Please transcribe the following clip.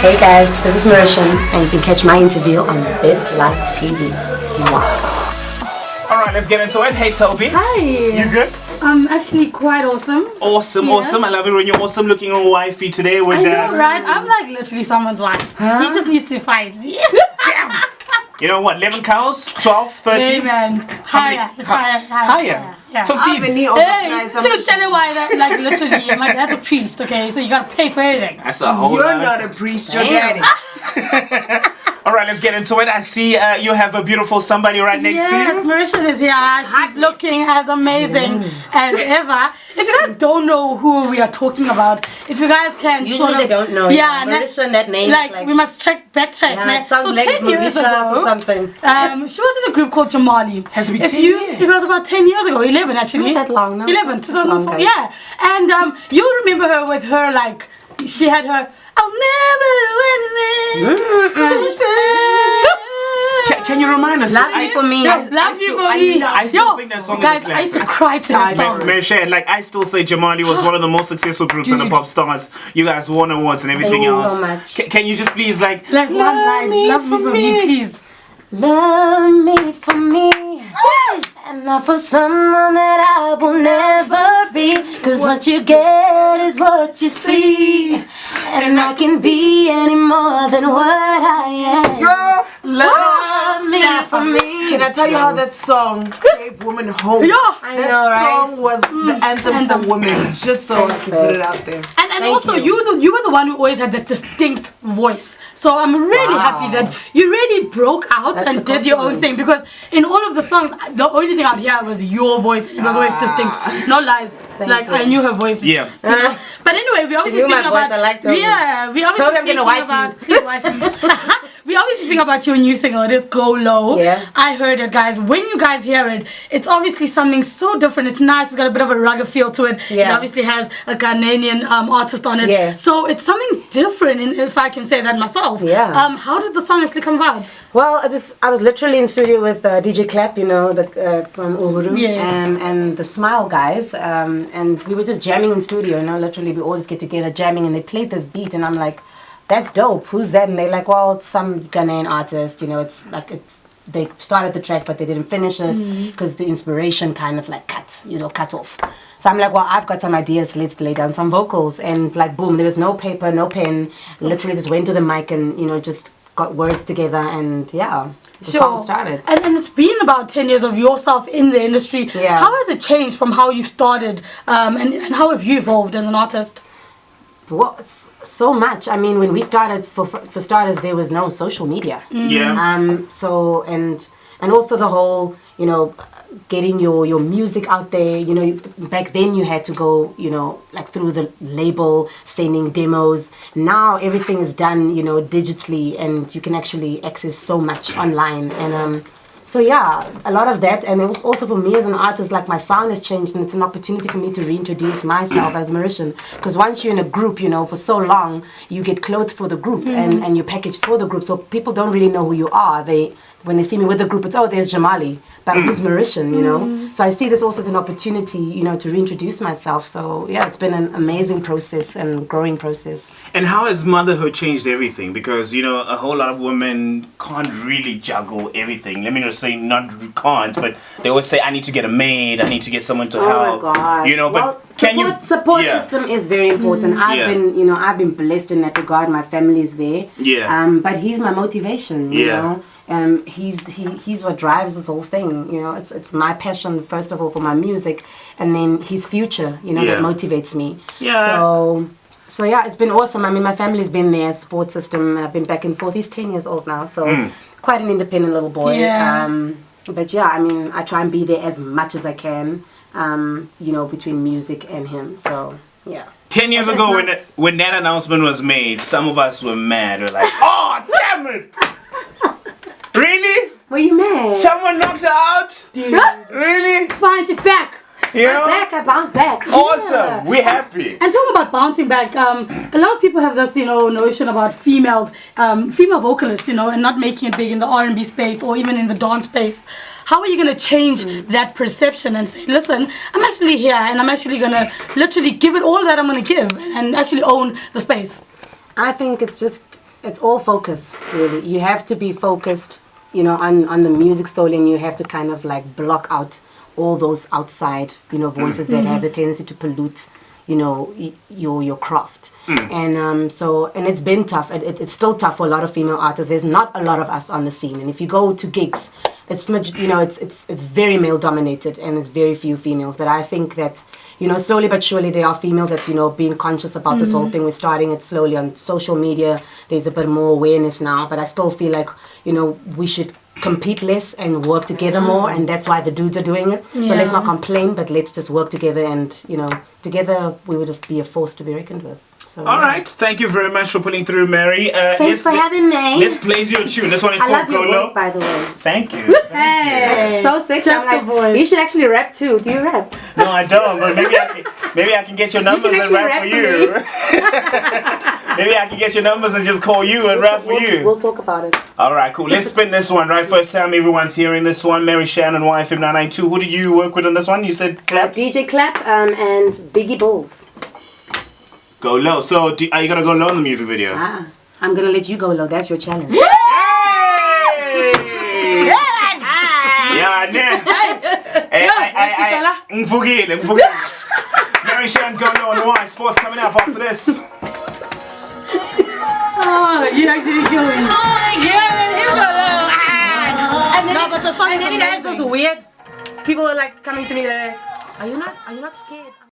Hey guys, this is Marishan, and you can catch my interview on Best Live TV. Wow. Alright, let's get into it. Hey Toby. Hi. You good? I'm actually quite awesome. Awesome, Yes. awesome. I love it when you're awesome looking on wifey today with I know, right? I'm like literally someone's wife. He just needs to fight me. Damn. You know what, 11 cows, 12, 13? Hey man, higher. It's higher. Yeah. 15. Hey, to tell you why, like literally, my dad's a priest, okay? So you gotta pay for everything. That's a whole You're lot. not a priest, your daddy. Alright, let's get into it. I see you have a beautiful somebody right next to you. Yes, Marishan is here. She's looking as amazing as ever. If you guys don't know who we are talking about, if you guys can Usually they don't know. Yeah, Marishan, that name. like we must backtrack. Yeah, it sounds so like 10 years ago, or something. she was in a group called Jamali. Has it been 10 years? It was about 10 years ago, 11 actually. Not that long, no. 11, 2004. Long, Yeah, and you remember her with her like she had her. I'll never do anything. Can you remind us? Love me for me. Love you for me. I still think that song is a Guys, I used to classic. cry to that song. Marishan, like I still say Jamali was one of the most successful groups in the pop stars. You guys won awards and everything Thank you else. so much. Can you just please like Like one line, love me for me, please. Love me for me, and not for someone that I will never be. Cause what you get is what you see, and I can be any more than what I am. Yo, Love me for me. Can I tell you how that song gave women hope? Yeah. I That know, right? song was the anthem for women. Just so I can put it out there. And Thank also you. you were the one who always had that distinct voice. So I'm really Wow. happy that you really broke out That's a and did your own compliment. thing, because in all of the songs the only thing I'd hear was your voice. It was always distinct. No lies. Thank like you. I knew her voice. Yeah. You know? But anyway, we obviously knew my speaking voice. about I liked her. yeah, we obviously Told her I'm speaking gonna wife about please wife me. We obviously speak about your new single. It is Go Low. Yeah. I heard it, guys. When you guys hear it, it's obviously something so different. It's nice. It's got a bit of a rugged feel to it. It Yeah. obviously has a Ghanaian artist on it. Yeah. So it's something different, if I can say that myself. Yeah. How did the song actually come about? Well, I was literally in studio with DJ Clap, you know, from Uhuru, Yes. and the Smile guys, and we were just jamming in studio, you know, literally we all just get together jamming, and they played this beat, and I'm like, that's dope, who's that? And they're like, well, it's some Ghanaian artist, you know, they started the track, but they didn't finish it because the inspiration kind of like cut off. So I'm like, well, I've got some ideas, let's lay down some vocals, and like, boom, there was no paper, no pen, literally just went to the mic and, you know, just got words together, and yeah, the song started. And it's been about 10 years of yourself in the industry. Yeah. How has it changed from how you started, and how have you evolved as an artist? Well, it's so much. I mean, when we started, for starters, there was no social media. yeah. So and also the whole, you know, getting your music out there. You know, back then you had to go, you know, like through the label, sending demos. Now everything is done, you know, digitally, and you can actually access so much online. And so yeah, a lot of that, and it was also for me as an artist, like my sound has changed, and it's an opportunity for me to reintroduce myself as Marishan. Because once you're in a group, you know, for so long, you get clothes for the group, and you're packaged for the group, so people don't really know who you are. When they see me with the group, it's, oh, there's Jamali, but who's Marishan, you know? So I see this also as an opportunity, you know, to reintroduce myself. So yeah, it's been an amazing process and growing process. And how has motherhood changed everything? Because, you know, a whole lot of women can't really juggle everything. Let me not say not can't, but they always say, I need to get a maid, I need to get someone to help. Oh my God! You know, but well, can you... support Yeah. system is very important. I've been blessed in that regard. My family is there. Yeah. But he's my motivation. You Yeah. know. He's what drives this whole thing. You know, it's my passion first of all for my music, and then his future. You know, Yeah. that motivates me. Yeah. So yeah, it's been awesome. I mean, my family's been there, support system. I've been back and forth. He's 10 years old now, so quite an independent little boy. Yeah. But yeah, I mean, I try and be there as much as I can. You know, between music and him. So yeah. 10 years It's ago, not- when that announcement was made, some of us were mad. We're like, oh, damn it! Really? Were you mad? Someone knocked her out? Dude. Really? Fine, she's back. You I'm know? back. I bounced back. Awesome. Yeah. We're happy. And talk about bouncing back. A lot of people have this, you know, notion about females, female vocalists, you know, and not making it big in the R&B space or even in the dance space. How are you going to change that perception and say, listen, I'm actually here and I'm actually going to literally give it all that I'm going to give and actually own the space? I think it's just it's all focus, really. You have to be focused, you know, on the music solely, and you have to kind of like block out all those outside, you know, voices that have the tendency to pollute, you know, your craft. And and it's been tough. It's still tough for a lot of female artists. There's not a lot of us on the scene, and if you go to gigs, it's much, you know, it's very male dominated, and it's very few females. But I think that, you know, slowly but surely there are females that, you know, being conscious about this whole thing. We're starting it slowly on social media. There's a bit more awareness now, but I still feel like, you know, we should compete less and work together more, and that's why the dudes are doing it. So let's not complain, but let's just work together, and, you know, together we would be a force to be reckoned with. So, all right, thank you very much for putting through, Mary. Thanks for having me. Let's play your tune. This one is I called love your Golo. voice, by the way. Thank you. Hey, so sexy. Just I'm the voice. You should actually rap too. Do you rap? No, I don't, but maybe I can get your numbers and rap for you. Maybe I can get your numbers and just call you and rap for you. We'll talk about it. All right, cool. Let's spin this one, right? First time everyone's hearing this one. Mary Shannon, YFM 992. Who did you work with on this one? You said Claps? DJ Clap and Biggie Bulls. Go low. So, are you going to go low in the music video? I'm going to let you go low. That's your challenge. Yay! Yeah, Mary Shannon, go low on Y. Sports coming up after this. Oh, you actually killed me. Yeah, then he'll go low. And then, No, but your song and then is it has amazing. those weird people are like coming to me like, are you not scared?